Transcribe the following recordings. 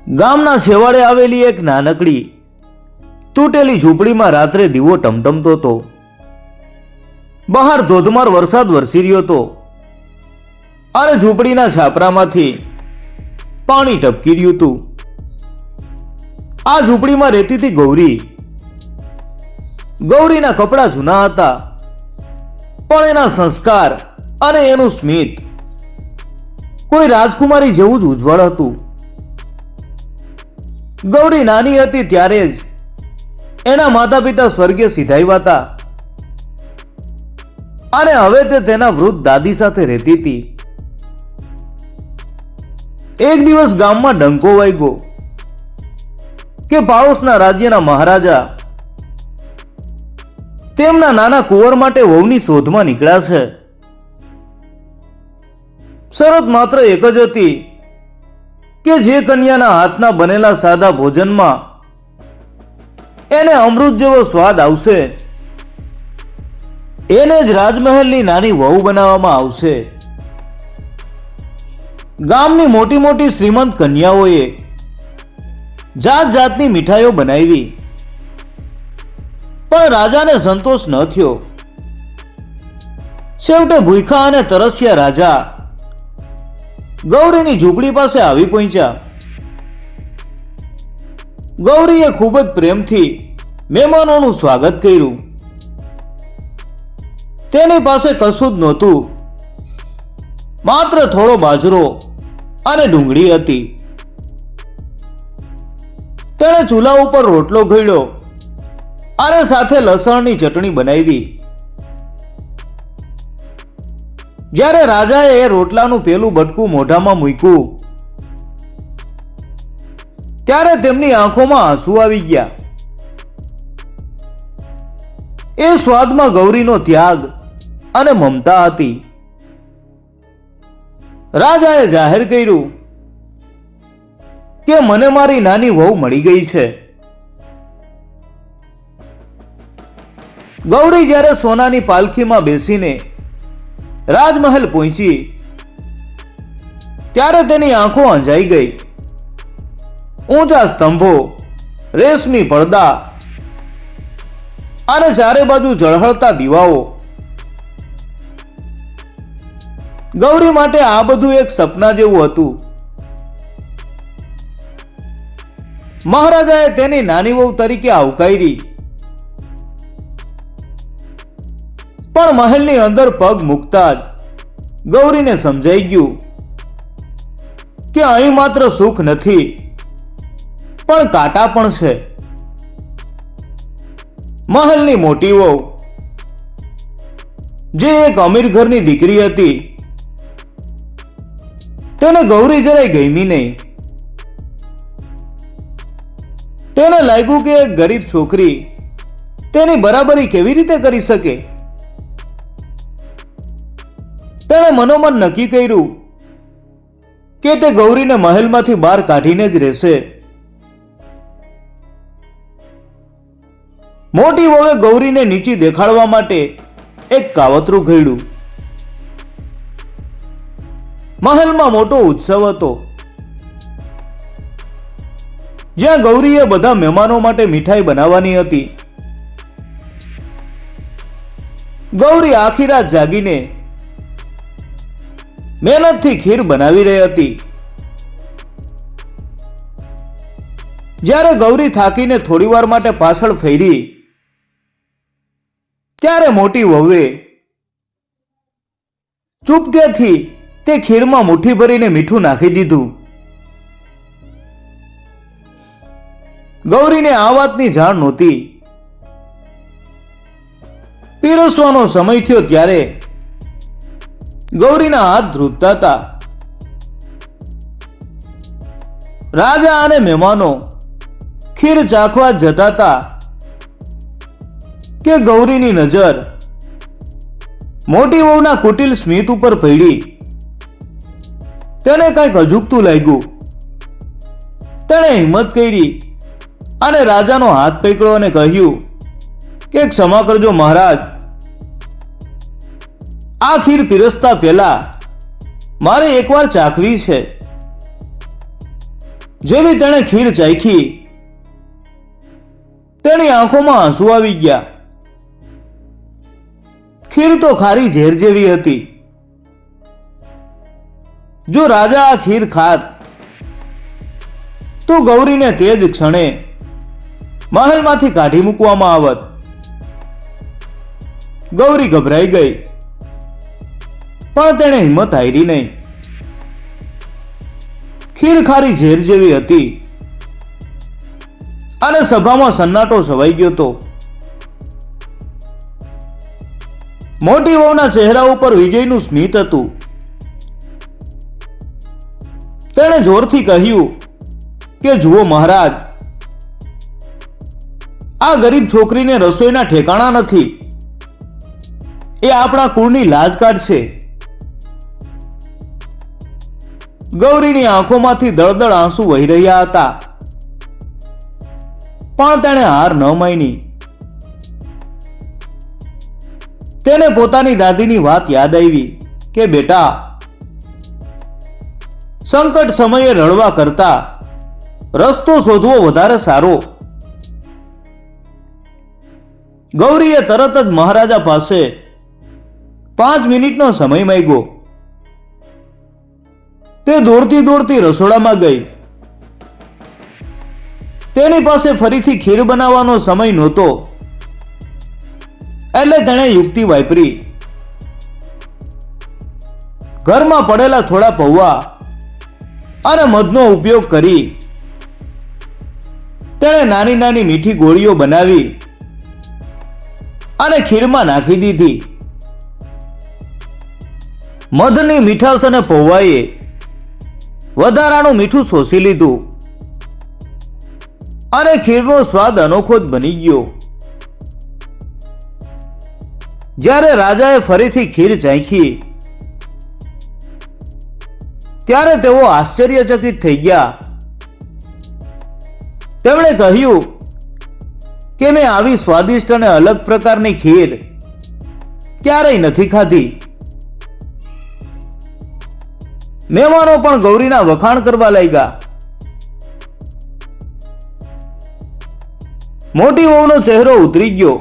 ગામના છેવાડે આવેલી એક નાનકડી તૂટેલી ઝૂંપડીમાં રાત્રે દીવો ટમટમતો હતો. બહાર ધોધમાર વરસાદ વરસી રહ્યો હતો અને ઝૂંપડીના છાપરામાંથી પાણી ટપકી રહ્યું હતું. આ ઝૂંપડીમાં રહેતી હતી ગૌરી. ગૌરીના કપડાં જૂના હતા, પણ એના સંસ્કાર અને એનું સ્મિત કોઈ રાજકુમારી જેવું જ ઉજ્જવળ હતું. ગૌરી નાની હતી ત્યારે જ એના માતા પિતા સ્વર્ગીય સિધાવ્યા હતા અને હવે તે તેના વૃદ્ધ દાદી સાથે રહેતી હતી. એક દિવસ ગામમાં ડંકો વાગ્યો કે પાડોશના રાજ્યના મહારાજા તેમના નાના કુંવર માટે વહુની શોધમાં નીકળ્યા છે. શરત માત્ર એક જ હતી કે જે કન્યાના હાથના બનેલા સાદા ભોજનમાં એને અમૃત જેવો સ્વાદ આવશે એને જ રાજમહેલની નાની વહુ બનાવવામાં આવશે. ગામની મોટી મોટી શ્રીમંત કન્યાઓએ જાત જાતની મીઠાઈઓ બનાવી, પણ રાજાને સંતોષ ન થયો. છેવટે ભૂખ્યા અને તરસ્યા રાજા ગૌરીની ઝૂંપડી પાસે આવી પહોંચ્યા. ગૌરીએ ખૂબ જ પ્રેમથી મહેમાનોનું સ્વાગત કર્યું. તેની પાસે કશું જ નહોતું, માત્ર થોડો બાજરો અને ડુંગળી હતી. તેણે ચૂલા ઉપર રોટલો ઘડ્યો અને સાથે લસણની ચટણી બનાવી. જ્યારે રાજાએ એ રોટલાનું પેલું બટકું મોઢામાં મૂક્યું ત્યારે તેમની આંખોમાં આંસુ આવી ગયા. એ સ્વાદમાં ગૌરીનો ત્યાગ અને મમતા હતી. રાજાએ જાહેર કર્યું કે મને મારી નાની વહુ મળી ગઈ છે. ગૌરી જ્યારે સોનાની પાલખીમાં બેસીને રાજમહેલ પહોંચી ત્યારે તેની આંખો અંજાઈ ગઈ. ઊંચા સ્તંભો, રેશમી પડદા અને ચારે બાજુ ઝળહળતા દીવાઓ. ગૌરી માટે આ બધું એક સપના જેવું હતું. મહારાજાએ તેની નાની વહુ તરીકે આવકારી, પણ મહેલની અંદર પગ મૂકતા જ ગૌરીને સમજાઈ ગયું કે અહીં માત્ર સુખ નથી પણ કાંટા પણ છે. મહેલની મોટી વહુ, જે એક અમીર ઘરની દીકરી હતી, તેને ગૌરી જરાય ગમી નહીં. તેને લાગ્યું કે એક ગરીબ છોકરી તેની બરાબરી કેવી રીતે કરી શકે. તેણે મનોમન નક્કી કર્યું કે તે ગૌરીને મહેલમાંથી બહાર કાઢીને જ રહેશે. મોટી વહુએ ગૌરીને નીચી દેખાડવા માટે એક કાવતરું ઘડ્યું. મહેલમાં મોટો ઉત્સવ હતો, જ્યાં ગૌરીએ બધા મહેમાનો માટે મીઠાઈ બનાવવાની હતી. ગૌરી આખી રાત જાગીને મહેનતથી ખીર બનાવી રહી હતી. જ્યારે ગૌરી થાકીને થોડી વાર માટે પાછળ ફેરી ત્યારે મોટી વહુએ ચૂપકેથી તે ખીરમાં મુઠ્ઠી ભરીને મીઠું નાખી દીધું. ગૌરીને આ વાતની જાણ નહોતી. પીરસવાનો સમય થયો ત્યારે ગૌરીના હાથ ધ્રુજતા હતા. રાજા અને મહેમાનો ખીર ચાખવા જતા હતા કે ગૌરીની નજર મોટી વહુના કુટિલ સ્મિત ઉપર પડી. તેને કંઈક અજુગતું લાગ્યું. તેણે હિંમત કરી અને રાજાનો હાથ પકડ્યો અને કહ્યું કે ક્ષમા કરજો મહારાજ, આ ખીર પીરસતા પહેલા મારે એકવાર ચાખવી છે. જેવી તેણે ખીર ચાખી તેની આંખોમાં આંસુ આવી ગયા. ખીર તો ખારી ઝેર જેવી હતી. જો રાજા આ ખીર ખાત તો ગૌરીને તે જ ક્ષણે મહેલમાંથી કાઢી મૂકવામાં આવત. ગૌરી ગભરાઈ ગઈ, પણ તેણે હિંમત હારી નહીં. ખીર ખારી ઝેર જેવી હતી અને સભામાં સન્નાટો છવાઈ ગયો હતો. મોટી વહુના ચહેરા ઉપર વિજયનું સ્મિત હતું. તેણે જોરથી કહ્યું કે જુઓ મહારાજ, આ ગરીબ છોકરીને રસોઈના ઠેકાણા નથી. એ આપણા કુળની લાજ કાઢશે. ગૌરીની આંખોમાંથી દળદળ આંસુ વહી રહ્યા હતા, પણ તેણે હાર ન માની. તેને પોતાની દાદીની વાત યાદ આવી કે બેટા, સંકટ સમયે રડવા કરતા રસ્તો શોધવો વધારે સારો. ગૌરીએ તરત જ મહારાજા પાસે 5 મિનિટનો સમય માંગ્યો. તે દોડતી દોડતી રસોડામાં ગઈ. તેની પાસે ફરીથી ખીર બનાવવાનો સમય નહોતો, એટલે તેણે યુક્તિ વાપરી. ઘરમાં પડેલા થોડા પૌવા અને મધનો ઉપયોગ કરી તેણે નાની નાની મીઠી ગોળીઓ બનાવી અને ખીરમાં નાખી દીધી. મધની મીઠાશ અને પૌવાએ વધારાનું મીઠું શોષી લીધું અને ખીરનો સ્વાદ અનોખો જ બની ગયો. જ્યારે રાજાએ ફરીથી ખીર ચાખી ત્યારે તેઓ આશ્ચર્યચકિત થઈ ગયા. તેમણે કહ્યું કે મેં આવી સ્વાદિષ્ટ અને અલગ પ્રકારની ખીર ક્યારેય નથી ખાધી. મહેમાનો પણ ગૌરીના વખાણ કરવા લાગ્યા. મોટી વહુનો ચહેરો ઉતરી ગયો,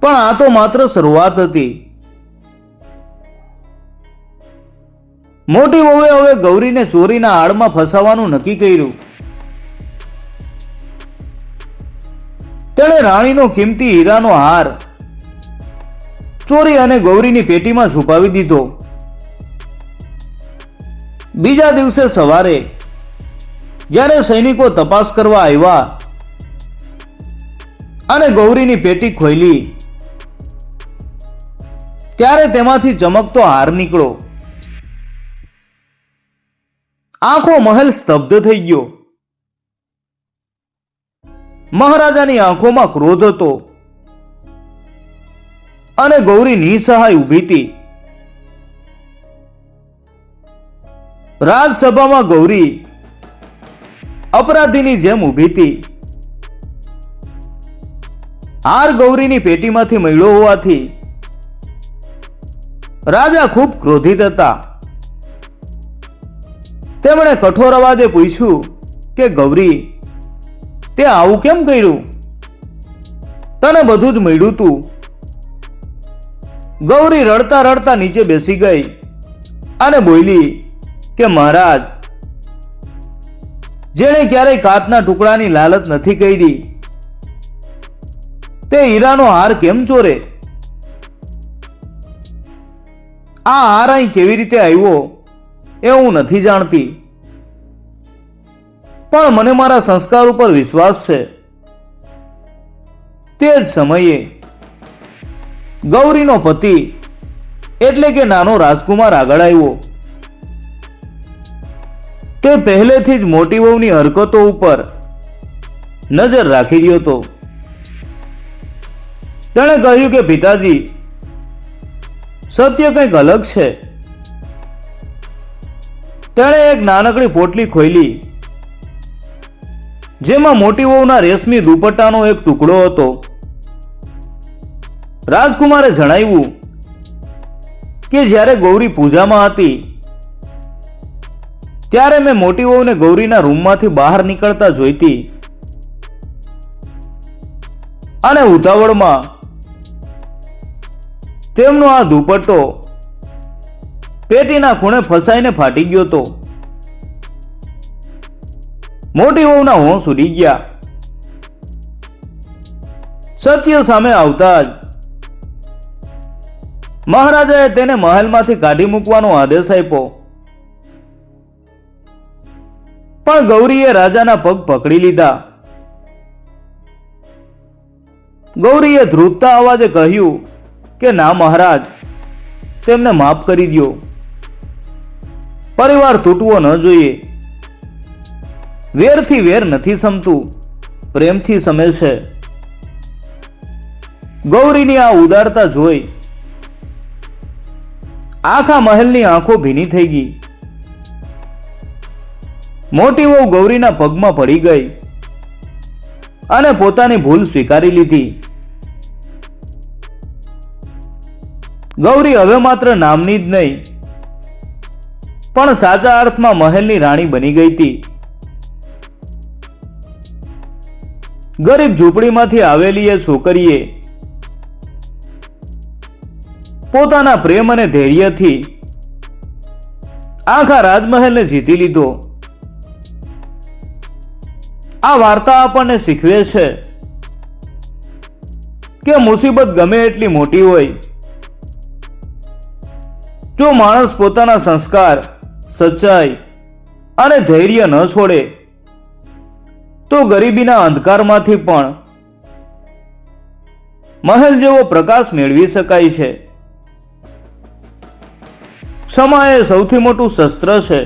પણ આ તો માત્ર શરૂઆત હતી. મોટી વહુએ હવે ગૌરીને ચોરીના આડમાં ફસાવવાનું નક્કી કર્યું. તેણે રાણીનો કિંમતી હીરાનો હાર ચોરી અને ગૌરીની પેટીમાં છુપાવી દીધો. બીજા દિવસે સવારે જ્યારે સૈનિકો તપાસ કરવા આવ્યા અને ગૌરીની પેટી ખોલી ત્યારે તેમાંથી ચમકતો હાર નીકળ્યો. આખો મહેલ સ્તબ્ધ થઈ ગયો. મહારાજાની આંખોમાં ક્રોધ હતો અને ગૌરી નિસહાય ઊભી હતી. રાજસભામાં ગૌરી અપરાધીની જેમ ઊભી હતી. હાર ગૌરીની પેટીમાંથી મળ્યો હોવાથી રાજા ખૂબ ક્રોધિત હતા. તેમણે કઠોર અવાજે પૂછ્યું કે ગૌરી, તે આવું કેમ કર્યું? તને બધું જ મળ્યું તું. ગૌરી રડતા રડતા નીચે બેસી ગઈ અને બોલી કે મહારાજ, જેણે ક્યારેય કાચના ટુકડાની લાલચ નથી કરી તે હીરાનો હાર કેમ ચોરે? આ હાર અહીં કેવી રીતે આવ્યો એ હું નથી જાણતી, પણ મને મારા સંસ્કાર ઉપર વિશ્વાસ છે. તે જ સમયે ગૌરીનો પતિ એટલે કે નાનો રાજકુમાર આગળ આવ્યો. તે પહેલેથી જ મોટી વહુની હરકતો ઉપર નજર રાખી રહ્યો હતો. તેણે કહ્યું કે પિતાજી, સત્ય કંઈક અલગ છે. તેણે એક નાનકડી પોટલી ખોલી જેમાં મોટી વહુના રેશમી દુપટ્ટાનો એક ટુકડો હતો. રાજકુમારે જણાવ્યું કે જ્યારે ગૌરી પૂજામાં હતી ત્યારે મેં મોટી વહુને ગૌરીના રૂમમાંથી બહાર નીકળતા જોઈતી અને ઉતાવળમાં તેમનો આ દુપટ્ટો પેટીના ખૂણે ફસાઈને ફાટી ગયો હતો. મોટી વહુના હોંશ ઉડી ગયા. સત્ય સામે આવતા જ મહારાજાએ તેને મહેલમાંથી કાઢી મૂકવાનો આદેશ આપ્યો. પણ ગૌરીએ રાજાના પગ પકડી લીધા. ગૌરીએ ધ્રુજતા અવાજે કહ્યું કે ના મહારાજ, તેમને માફ કરી દો. પરિવાર તૂટવો ન જોઈએ. વેરથી વેર નથી સમતું, પ્રેમથી સમે છે. ગૌરીની આ ઉદારતા જોઈ આખા મહેલની આંખો ભીની થઈ ગઈ. મોટી વહુ ગૌરીના પગમાં પડી ગઈ અને પોતાની ભૂલ સ્વીકારી લીધી. ગૌરી હવે માત્ર નામની જ નહીં પણ સાચા અર્થમાં મહેલની રાણી બની ગઈ હતી. ગરીબ ઝૂંપડીમાંથી આવેલી એ છોકરીએ પોતાના પ્રેમ અને ધૈર્યથી આખા રાજમહેલને જીતી લીધો. આ વાર્તા આપણને શીખવે છે કે મુસીબત ગમે એટલી મોટી હોય, જો માણસ પોતાના સંસ્કાર, સચ્ચાઈ અને ધૈર્ય ન છોડે તો ગરીબીના અંધકારમાંથી પણ મહેલ જેવો પ્રકાશ મેળવી શકાય છે. ક્ષમા એ સૌથી મોટું શસ્ત્ર છે.